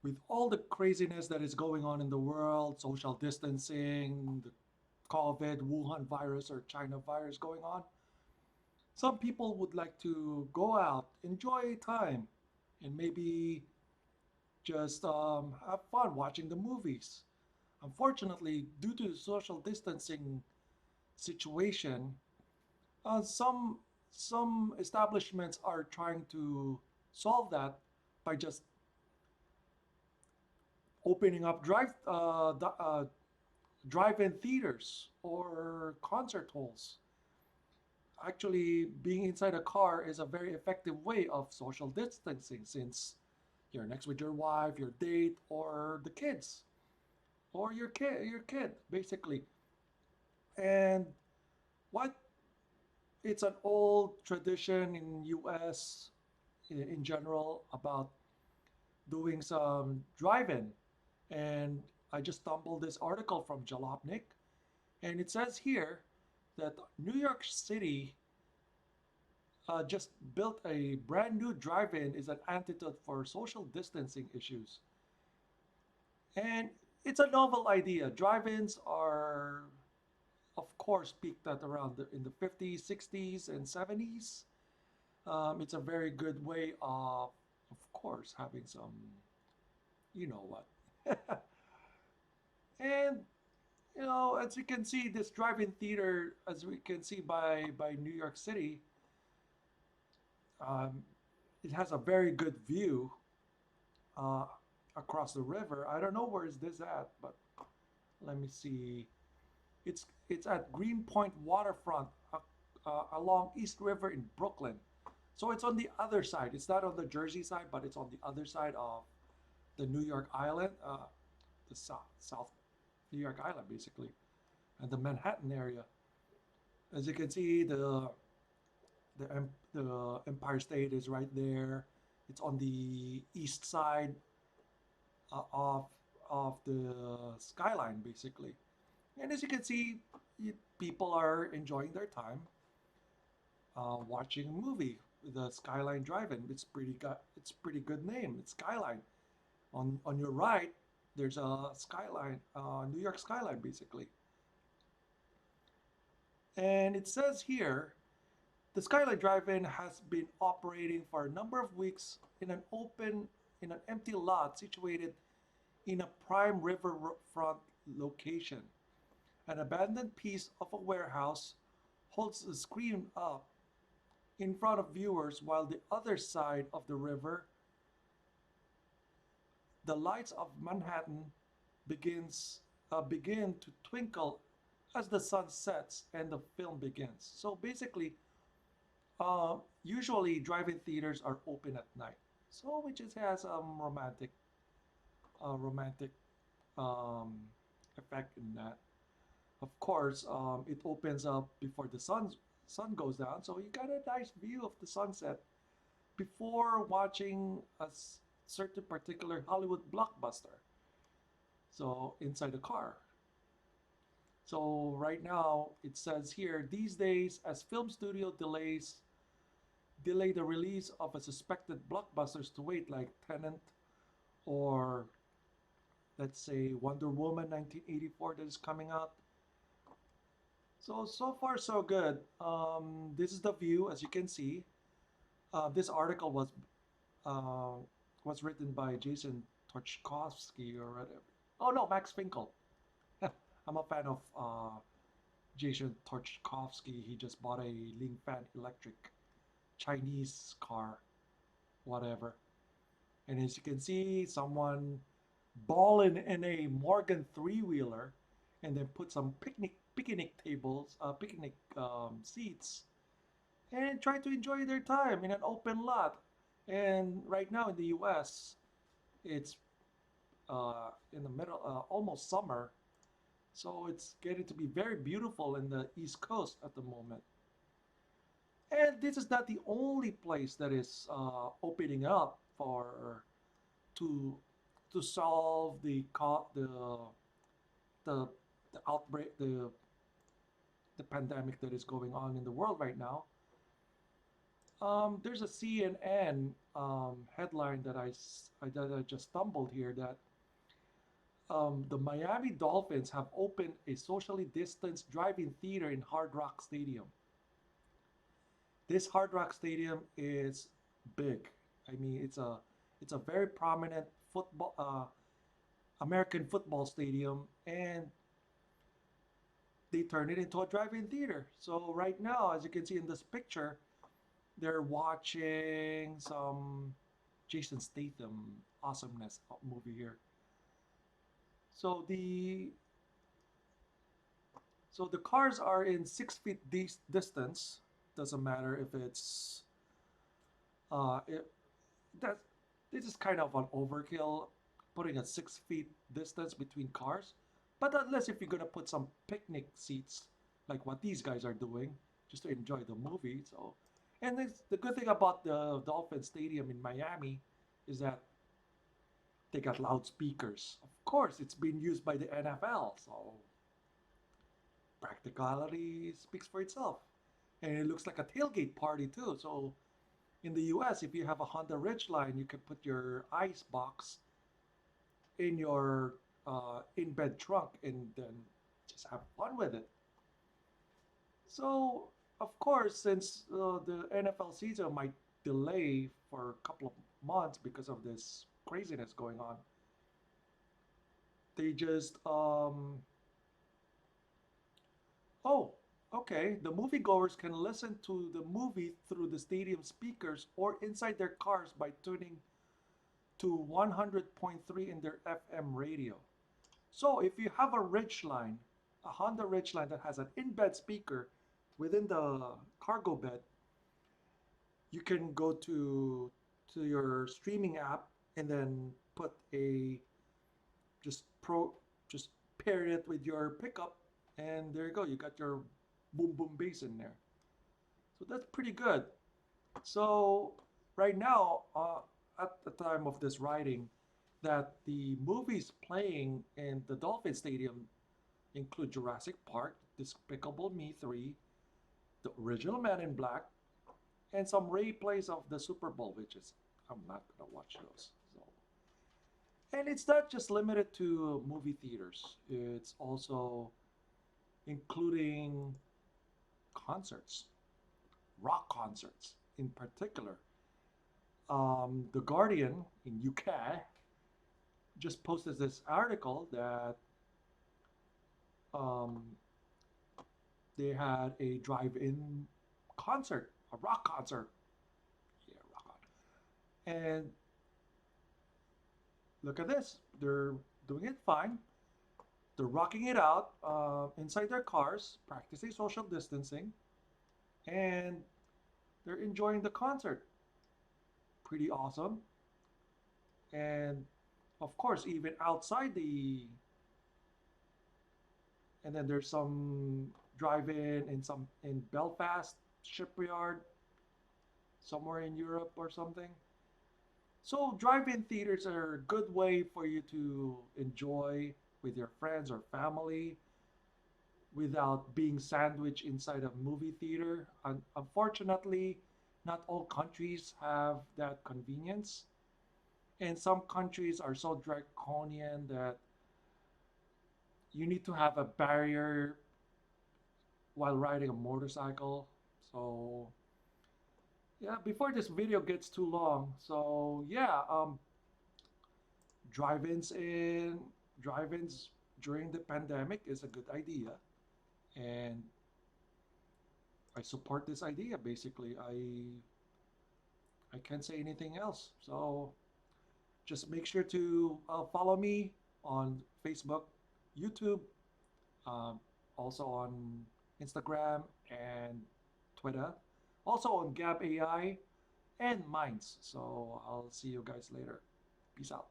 with all the craziness that is going on in the world, social distancing, the COVID, Wuhan virus or China virus going on, some people would like to go out, enjoy time, and maybe just have fun watching the movies. Unfortunately, due to the social distancing situation, some establishments are trying to solve that by just opening up drive-in theaters or concert halls. Actually, being inside a car is a very effective way of social distancing since you're next with your wife, your date, or the kids, or your kid, basically. And what it's an old tradition in US in general about doing some drive-in. And I just stumbled this article from Jalopnik, and it says here that New York City just built a brand new drive-in is an antidote for social distancing issues. And it's a novel idea. Drive-ins are, of course, peaked at around in the 50s, 60s, and 70s. It's a very good way of course, having some, you know what. And as you can see, this drive-in theater, as we can see by New York City, um, it has a very good view uh, across the river. I don't know where is this at, but let me see. It's at Greenpoint Waterfront along East River in Brooklyn. So it's on the other side. It's not on the Jersey side, but it's on the other side of the New York Island, the South New York Island, basically, and the Manhattan area. As you can see, the Empire State is right there. It's on the east side uh, of of the skyline, basically. And as you can see, people are enjoying their time watching a movie. The Skyline Drive-In. It's pretty good name. It's Skyline. On your right, there's a skyline, New York skyline, basically. And it says here, the Skylight Drive-In has been operating for a number of weeks in an empty lot situated in a prime riverfront location. An abandoned piece of a warehouse holds the screen up in front of viewers while the other side of the river, the lights of Manhattan begin to twinkle as the sun sets and the film begins. So basically, usually drive-in theaters are open at night, so which is has romantic um, effect in that. Of course, it opens up before the sun goes down, so you got a nice view of the sunset before watching a certain particular Hollywood blockbuster. So inside the car. So right now it says here these days as film studio delay the release of a suspected blockbusters to wait like Tenant or let's say Wonder Woman 1984 that is coming out. So far so good. This is the view as you can see. This article uh, was written by Jason Torchkovsky or whatever. Oh no, Max Finkel. I'm a fan of Jason Torchkovsky. He just bought a Ling Fan electric Chinese car, whatever. And as you can see, someone balling in a Morgan three-wheeler, and then put some picnic tables, picnic seats, and try to enjoy their time in an open lot. And right now in the U.S., it's in the middle, almost summer, so it's getting to be very beautiful in the East Coast at the moment. And this is not the only place that is opening up for to to solve the the outbreak the pandemic that is going on in the world right now. There's a CNN. headline that that I just stumbled here, that the Miami Dolphins have opened a socially distanced drive-in theater in Hard Rock Stadium. This Hard Rock Stadium is big. I mean, it's a very prominent football American football stadium, and they turned it into a drive-in theater. So right now, as you can see in this picture, they're watching some Jason Statham awesomeness movie here. So the cars are in 6 feet distance. Doesn't matter if it's it that this is kind of an overkill, putting a 6 feet distance between cars. But unless if you're gonna put some picnic seats like what these guys are doing, just to enjoy the movie. So, and the good thing about the Dolphin Stadium in Miami is that they got loudspeakers. Of course, it's been used by the NFL, so practicality speaks for itself. And it looks like a tailgate party too. So in the US, if you have a Honda Ridgeline, you can put your ice box in your in-bed trunk and then just have fun with it. So, of course, since the NFL season might delay for a couple of months because of this craziness going on, they just oh, okay. The moviegoers can listen to the movie through the stadium speakers or inside their cars by tuning to 100.3 in their FM radio. So if you have a Ridgeline, a Honda Ridgeline that has an in-bed speaker within the cargo bed, you can go to your streaming app and then put a just pro just pair it with your pickup, and there you go. You got your boom boom bass in there. So that's pretty good. So right now, at the time of this writing, that the movies playing in the Dolphin Stadium include Jurassic Park, Despicable Me 3, the original Man in Black, and some replays of the Super Bowl, which is I'm not gonna watch those. So, and it's not just limited to movie theaters. It's also including concerts, rock concerts in particular. The Guardian in UK just posted this article that um, they had a drive-in concert, a rock concert. Yeah, rock on. And look at this. They're doing it fine. They're rocking it out inside their cars, practicing social distancing, and they're enjoying the concert. Pretty awesome. And of course, even outside and then there's some drive-in in Belfast shipyard, somewhere in Europe or something. So drive-in theaters are a good way for you to enjoy with your friends or family without being sandwiched inside a movie theater. Unfortunately, not all countries have that convenience. And some countries are so draconian that you need to have a barrier while riding a motorcycle. So yeah, before this video gets too long, so yeah, drive-ins in drive-ins during the pandemic is a good idea, and I support this idea. Basically, I can't say anything else. So just make sure to follow me on Facebook, YouTube, um, also on Instagram and Twitter, also on Gab AI and Minds. So I'll see you guys later. Peace out.